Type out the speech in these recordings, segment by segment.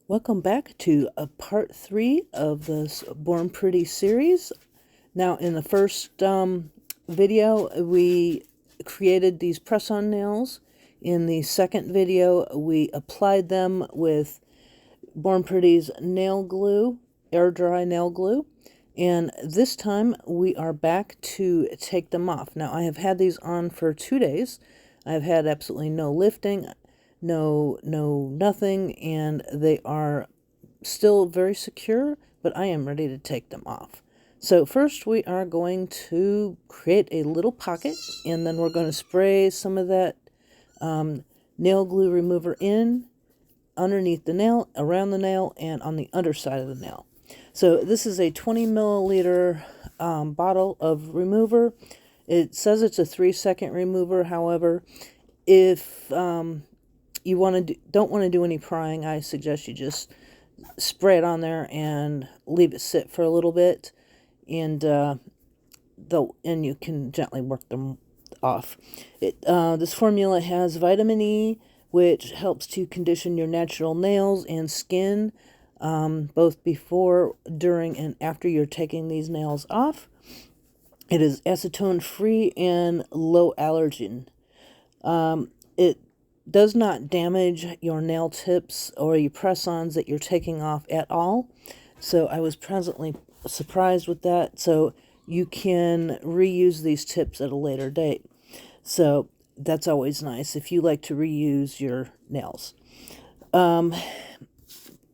Welcome back to a part 3 of this Born Pretty series. Now, in the first video, we created these press-on nails. In the second video, we applied them with Born Pretty's nail glue, air dry nail glue. And this time, we are back to take them off. Now, I have had these on for 2 days. I've had absolutely no lifting, no nothing, and they are still very secure, but I am ready to take them off. So first we are going to create a little pocket, and then we're going to spray some of that nail glue remover in underneath the nail, around the nail, and on the underside of the nail. So this is a 20 milliliter bottle of remover. It says it's a 3-second remover. However, if you don't want to do any prying, I suggest you just spray it on there and leave it sit for a little bit, and you can gently work them off. This formula has vitamin E, which helps to condition your natural nails and skin, both before, during, and after you're taking these nails off. It is acetone-free and low allergen. It does not damage your nail tips or your press-ons that you're taking off at all. So I was pleasantly surprised with that. So you can reuse these tips at a later date. So that's always nice if you like to reuse your nails.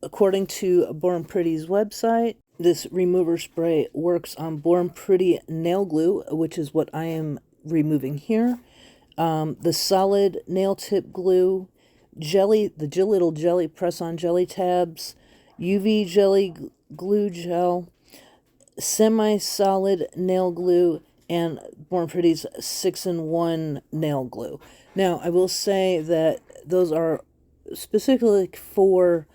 According to Born Pretty's website, this remover spray works on Born Pretty nail glue, which is what I am removing here. The solid nail tip glue, jelly, the little jelly press-on jelly tabs, UV jelly glue gel, semi-solid nail glue, and Born Pretty's 6-in-1 nail glue. Now, I will say that those are specifically for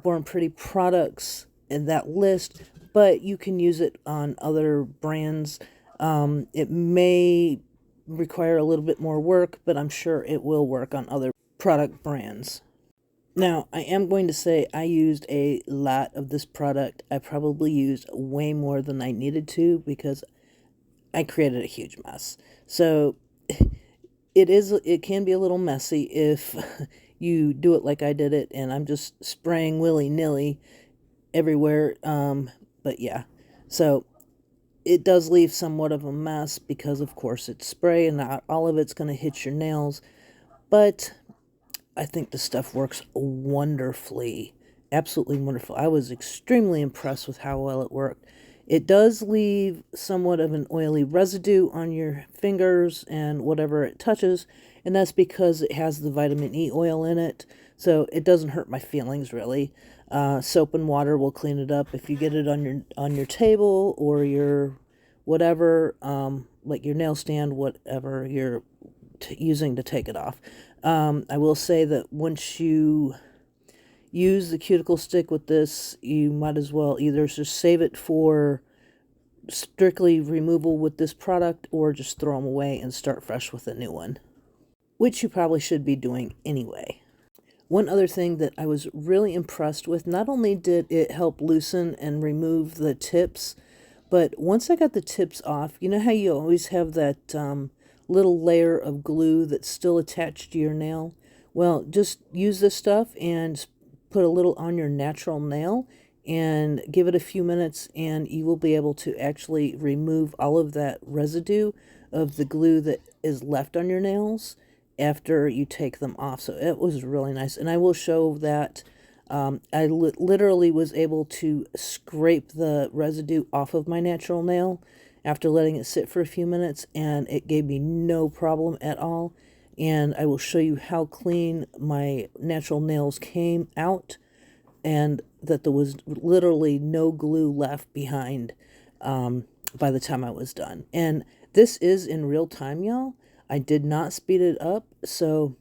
Born Pretty products in that list, but you can use it on other brands. It may require a little bit more work, but I'm sure it will work on other product brands. Now, I am going to say I used a lot of this product. I probably used way more than I needed to because I created a huge mess. So it can be a little messy if you do it like I did it, and I'm just spraying willy-nilly everywhere. But yeah, so it does leave somewhat of a mess because, of course, it's spray and not all of it's going to hit your nails. But I think the stuff works wonderfully. Absolutely wonderful. I was extremely impressed with how well it worked. It does leave somewhat of an oily residue on your fingers and whatever it touches, and that's because it has the vitamin E oil in it, so it doesn't hurt my feelings, really. Soap and water will clean it up. If you get it on your table or your whatever, like your nail stand, whatever you're using to take it off. I will say that once you use the cuticle stick with this, you might as well either just save it for strictly removal with this product or just throw them away and start fresh with a new one, which you probably should be doing anyway. One other thing that I was really impressed with, not only did it help loosen and remove the tips, but once I got the tips off, you know how you always have that little layer of glue that's still attached to your nail? Well, just use this stuff and put a little on your natural nail and give it a few minutes, and you will be able to actually remove all of that residue of the glue that is left on your nails after you take them off. So it was really nice, and I will show that I literally was able to scrape the residue off of my natural nail after letting it sit for a few minutes, and it gave me no problem at all. And I will show you how clean my natural nails came out, and that there was literally no glue left behind by the time I was done. And this is in real time, y'all. I did not speed it up, so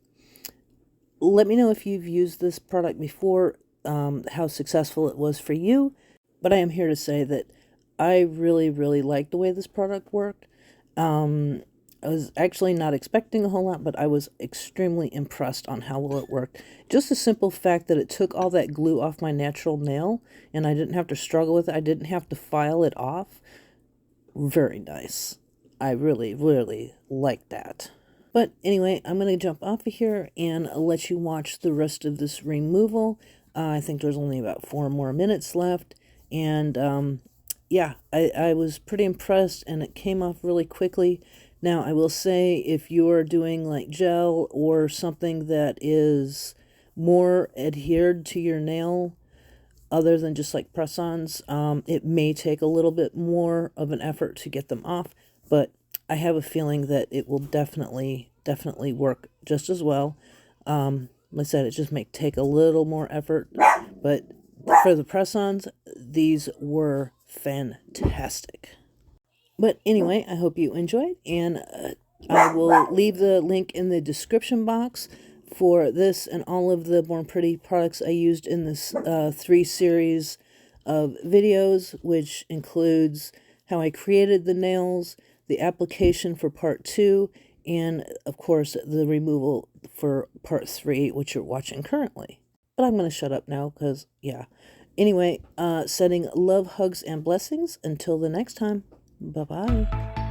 let me know if you've used this product before, how successful it was for you. But I am here to say that I really, really like the way this product worked. I was actually not expecting a whole lot, but I was extremely impressed on how well it worked. Just the simple fact that it took all that glue off my natural nail, and I didn't have to struggle with it. I didn't have to file it off. Very nice. I really, really like that. But anyway, I'm going to jump off of here and let you watch the rest of this removal. I think there's only about 4 more minutes left. And yeah, I was pretty impressed, and it came off really quickly. Now, I will say, if you're doing like gel or something that is more adhered to your nail, other than just like press-ons, it may take a little bit more of an effort to get them off, but I have a feeling that it will definitely work just as well. Like I said, it just may take a little more effort, but for the press-ons, these were fantastic. But anyway, I hope you enjoyed, and I will leave the link in the description box for this and all of the Born Pretty products I used in this 3 series of videos, which includes how I created the nails, the application for part 2, and of course the removal for part 3, which you're watching currently. But I'm going to shut up now because, yeah. Anyway, sending love, hugs, and blessings. Until the next time. Bye-bye.